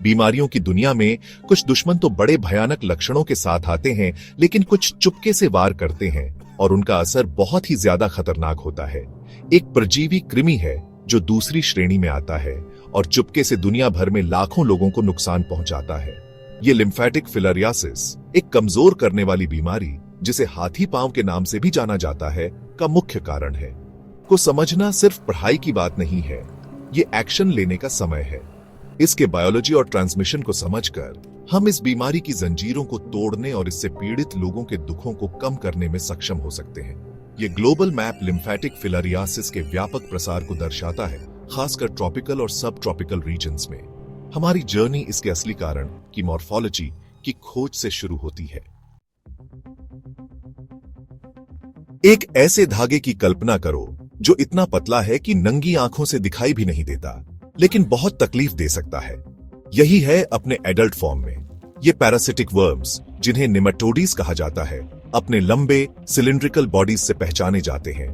बीमारियों की दुनिया में कुछ दुश्मन तो बड़े भयानक लक्षणों के साथ आते हैं, लेकिन कुछ चुपके से वार करते हैं और उनका असर बहुत ही ज्यादा खतरनाक होता है। एक परजीवी कृमि है जो दूसरी श्रेणी में आता है और चुपके से दुनिया भर में लाखों लोगों को नुकसान पहुंचाता है। ये लिम्फेटिक फिलारियासिस, एक कमजोर करने वाली बीमारी जिसे हाथी पांव के नाम से भी जाना जाता है, का मुख्य कारण है। को समझना सिर्फ पढ़ाई की बात नहीं है, ये एक्शन लेने का समय है। इसके बायोलॉजी और ट्रांसमिशन को समझकर हम इस बीमारी की जंजीरों को तोड़ने और इससे पीड़ित लोगों के दुखों को कम करने में सक्षम हो सकते हैं। ये ग्लोबल मैप लिम्फेटिक फिलारियासिस के व्यापक प्रसार को दर्शाता है, खासकर ट्रॉपिकल और सब ट्रॉपिकल रीजन्स में। हमारी जर्नी इसके असली कारण की मॉर्फोलॉजी की खोज से शुरू होती है। एक ऐसे धागे की कल्पना करो जो इतना पतला है कि नंगी आंखों से दिखाई भी नहीं देता, लेकिन बहुत तकलीफ दे सकता है। यही है अपने एडल्ट फॉर्म में। ये पैरासिटिक वर्म्स, जिन्हें निमेटोडीज कहा जाता है, अपने लंबे सिलिंड्रिकल बॉडीज से पहचाने जाते हैं।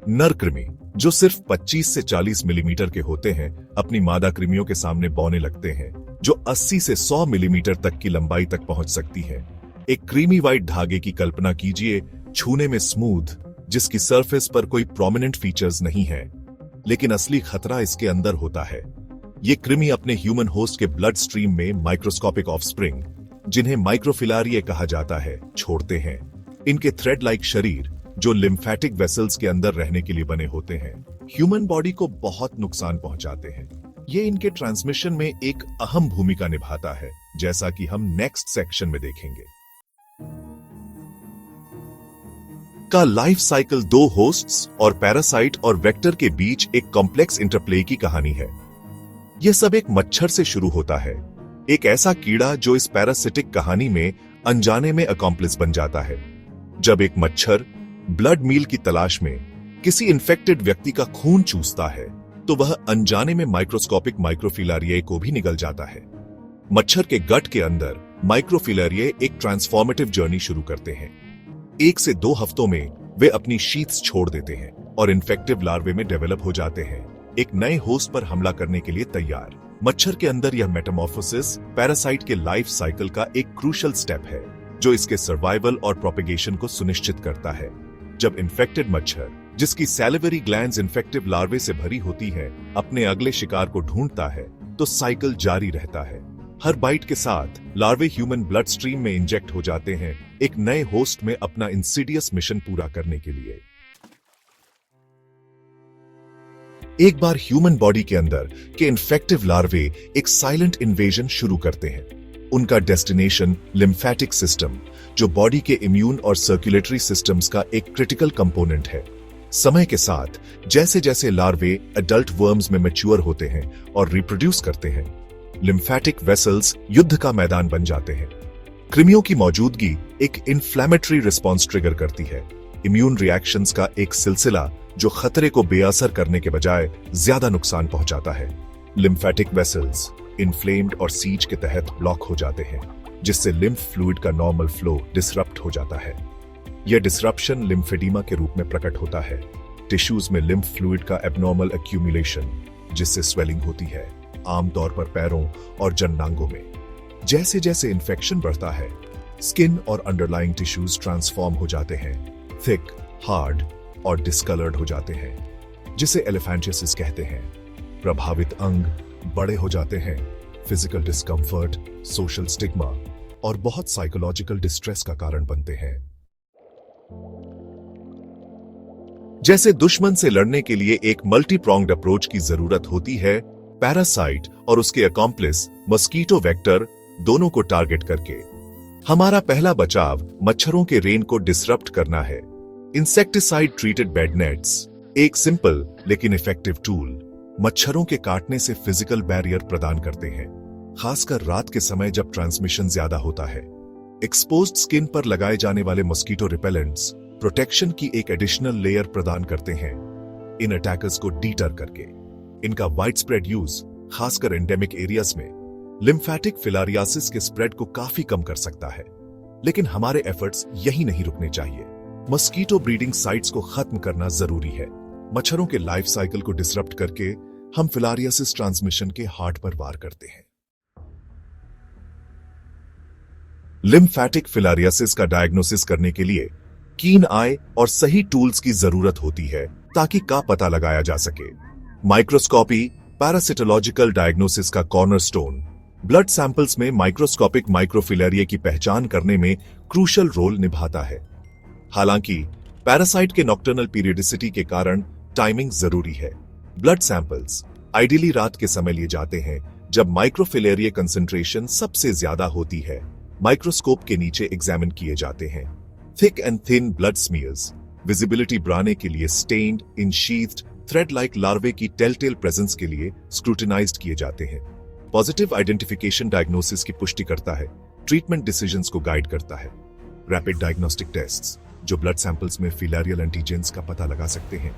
नर कृमि, जो सिर्फ 25 से 40 मिलीमीटर के होते हैं, अपनी मादा कृमियों के सामने बौने लगते हैं, जो 80 से 100 मिलीमीटर तक की लंबाई तक पहुंच सकती है। एक क्रीमी व्हाइट धागे की कल्पना कीजिए, छूने में स्मूथ, जिसकी सरफेस पर कोई प्रोमिनेंट फीचर्स नहीं है, लेकिन असली खतरा इसके अंदर होता है। ये कृमि अपने ह्यूमन होस्ट के ब्लड स्ट्रीम में माइक्रोस्कोपिक ऑफस्प्रिंग, जिन्हें माइक्रोफिलारिया कहा जाता है, छोड़ते हैं। इनके थ्रेड लाइक शरीर, जो लिम्फेटिक वेसल्स के अंदर रहने के लिए बने होते हैं, ह्यूमन बॉडी को बहुत नुकसान पहुंचाते हैं। ये इनके ट्रांसमिशन में एक अहम भूमिका निभाता है, जैसा कि हम नेक्स्ट सेक्शन में देखेंगे। का लाइफ साइकिल दो होस्ट्स और पैरासाइट और वेक्टर के बीच एक कॉम्प्लेक्स इंटरप्ले की कहानी है। यह सब एक मच्छर से शुरू होता है, एक ऐसा कीड़ा जो इस पैरासिटिक कहानी में अनजाने में अकॉम्प्लिस बन जाता है। जब एक मच्छर ब्लड मील की तलाश में किसी इन्फेक्टेड व्यक्ति का खून चूसता है, तो वह अनजाने में माइक्रोस्कोपिक माइक्रोफिलारिया को भी निगल जाता है। मच्छर के गट के अंदर माइक्रोफिलारिया एक ट्रांसफॉर्मेटिव जर्नी शुरू करते हैं। 1 से 2 हफ्तों में वे अपनी शीथ्स छोड़ देते हैं और इन्फेक्टिव लार्वे में डेवलप हो जाते हैं, एक नए होस्ट पर हमला करने के लिए तैयार। मच्छर के अंदर यह मेटामॉर्फोसिस पैरासाइट के लाइफ साइकिल का एक क्रूशियल स्टेप है, जो इसके सर्वाइवल और प्रोपेगेशन को सुनिश्चित करता है। जब इन्फेक्टेड मच्छर, जिसकी सैलिवरी ग्लैंड्स इन्फेक्टिव लार्वे से भरी होती है, अपने अगले शिकार को ढूंढता है, तो साइकिल जारी रहता है। हर बाइट के साथ लार्वे ह्यूमन ब्लड स्ट्रीम में इंजेक्ट हो जाते हैं, एक नए होस्ट में अपना इंसिडियस मिशन पूरा करने के लिए। एक बार ह्यूमन बॉडी के अंदर के इन्फेक्टिव लार्वे एक साइलेंट इन्वेजन शुरू करते हैं। उनका डेस्टिनेशन लिम्फेटिक सिस्टम, जो बॉडी के इम्यून और सर्कुलेटरी सिस्टम्स का एक क्रिटिकल कंपोनेंट है। समय के साथ जैसे जैसे लार्वे एडल्ट वर्म्स में मैच्योर होते हैं और रिप्रोड्यूस करते हैं, लिम्फेटिक वेसल्स युद्ध का मैदान बन जाते हैं। कृमियों की मौजूदगी एक इन्फ्लेमेटरी रिस्पॉन्स ट्रिगर करती है, इम्यून रिएक्शंस का एक सिलसिला जो खतरे को बेअसर करने के बजाय ज्यादा नुकसान पहुंचाता है। लिम्फेटिक वेसल्स इन्फ्लेम्ड और सीज के तहत ब्लॉक हो जाते हैं, जिससे लिम्फ फ्लूइड का नॉर्मल फ्लो डिसरप्ट हो जाता है। यह डिसरप्शन लिम्फेडीमा के रूप में प्रकट होता है, टिश्यूज में लिम्फ फ्लूइड का एब्नॉर्मल एक्यूमुलेशन, जिससे स्वेलिंग होती है, आमतौर पर पैरों और जननांगों में। जैसे जैसे इन्फेक्शन बढ़ता है, स्किन और अंडरलाइंग टिश्यूज ट्रांसफॉर्म हो जाते हैं, थिक, हार्ड और डिस्कलर्ड हो जाते हैं, जिसे एलिफेंटियासिस कहते हैं। प्रभावित अंग बड़े हो जाते हैं, फिजिकल डिस्कम्फर्ट, सोशल स्टिग्मा और बहुत साइकोलॉजिकल डिस्ट्रेस का कारण बनते हैं। जैसे दुश्मन से लड़ने के लिए एक मल्टी प्रोंग्ड अप्रोच की जरूरत होती है, पैरासाइट और उसके अकॉम्प्लिस मस्कीटो वेक्टर दोनों को टारगेट करके हमारा पहला बचाव मच्छरों के रेन को डिसरप्ट करना है। इंसेक्टिसाइड ट्रीटेड बेड नेट्स एक सिंपल लेकिन इफेक्टिव टूल मच्छरों के काटने से फिजिकल बैरियर प्रदान करते हैं, खासकर रात के समय जब ट्रांसमिशन ज्यादा होता है। एक्सपोज्ड स्किन पर लगाए जाने वाले मॉस्किटो रिपेलेंट्स प्रोटेक्शन की एक एडिशनल लेयर प्रदान करते हैं, इन अटैकर्स को डीटर करके। इनका वाइड स्प्रेड यूज, खासकर एंडेमिक एरियाज में, लिम्फेटिक फिलारियासिस के स्प्रेड को काफी कम कर सकता है। लेकिन हमारे एफर्ट्स यही नहीं रुकने चाहिए। मस्कीटो ब्रीडिंग साइट्स को खत्म करना जरूरी है। मच्छरों के लाइफ साइकिल को डिसरप्ट करके हम फिलारियासिस ट्रांसमिशन के हार्ट पर वार करते हैं। लिम्फेटिक फिलारियासिस का डायग्नोसिस करने के लिए कीन आई और सही टूल्स की जरूरत होती है ताकि का पता लगाया जा सके। माइक्रोस्कोपी पैरासिटोलॉजिकल डायग्नोसिस का कॉर्नरस्टोन ब्लड सैंपल्स में माइक्रोस्कोपिक माइक्रोफिलेरिया की पहचान करने में क्रूशल रोल निभाता है। हालांकि पैरासाइट के नॉक्टर्नल पीरियडिसिटी के कारण टाइमिंग जरूरी है। ब्लड सैंपल्स आइडियली रात के समय लिए जाते हैं जब माइक्रोफिलेरिया कंसंट्रेशन सबसे ज्यादा होती है। माइक्रोस्कोप के नीचे एग्जामिन किए जाते हैं। Thick and thin blood smears visibility बढ़ाने के लिए स्टेन्ड इनशीथ्ड थ्रेड लाइक लार्वे की टेलटेल प्रेजेंस के लिए स्क्रूटिनाइज्ड किए जाते हैं। पॉजिटिव आइडेंटिफिकेशन डायग्नोसिस की पुष्टि करता है, ट्रीटमेंट डिसीजंस को गाइड करता है। रैपिड डायग्नोस्टिक टेस्ट्स जो ब्लड सैंपल्स में फिलेरियल एंटीजेंस का पता लगा सकते हैं,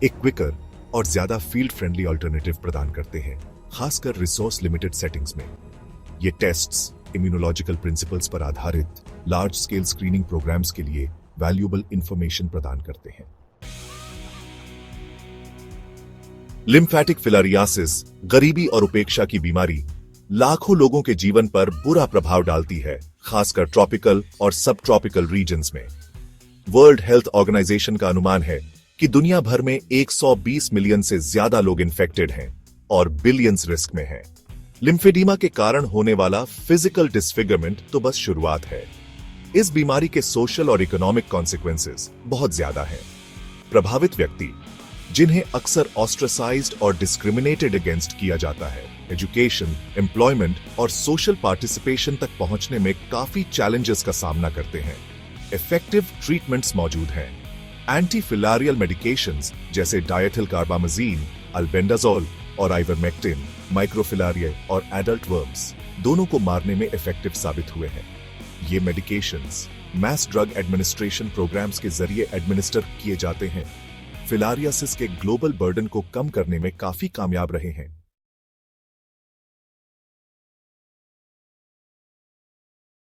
एक क्विकर और ज्यादा फील्ड फ्रेंडली अल्टरनेटिव प्रदान करते हैं, खासकर रिसोर्स लिमिटेड सेटिंग्स में। ये टेस्ट्स इम्यूनोलॉजिकल प्रिंसिपल्स पर आधारित लार्ज स्केल स्क्रीनिंग प्रोग्राम्स के लिए वैल्यूएबल इंफॉर्मेशन प्रदान करते हैं। लिम्फेटिक फिलारियासिस गरीबी और उपेक्षा की बीमारी लाखों लोगों के जीवन पर बुरा प्रभाव डालती है, खासकर ट्रॉपिकल और सब ट्रॉपिकल रीजन्स में। वर्ल्ड हेल्थ ऑर्गेनाइजेशन का अनुमान है कि दुनिया भर में 120 मिलियन से ज्यादा लोग इन्फेक्टेड हैं और बिलियंस रिस्क में हैं। लिम्फेडीमा के कारण होने वाला फिजिकल डिसफिगरमेंट तो बस शुरुआत है। इस बीमारी के सोशल और इकोनॉमिक कॉन्सिक्वेंसेस बहुत ज्यादा हैं। प्रभावित व्यक्ति जिन्हें अक्सर ऑस्ट्रेसाइज्ड और डिस्क्रिमिनेटेड अगेंस्ट किया जाता है, एजुकेशन, एम्प्लॉयमेंट और सोशल पार्टिसिपेशन तक पहुंचने में काफी चैलेंजेस का सामना करते हैं। इफेक्टिव ट्रीटमेंट्स मौजूद हैं। एंटी फिलारियल मेडिकेशंस जैसे डायथिल कार्बामेजीन, अल्बेंडाजोल और आइवरमेक्टिन माइक्रोफिलारिया और एडल्ट वर्म्स दोनों को मारने में इफेक्टिव साबित हुए हैं। ये medications mass drug administration programs के जरिए एडमिनिस्टर किए जाते हैं। फिलारियासिस के ग्लोबल बर्डन को कम करने में काफी कामयाब रहे हैं।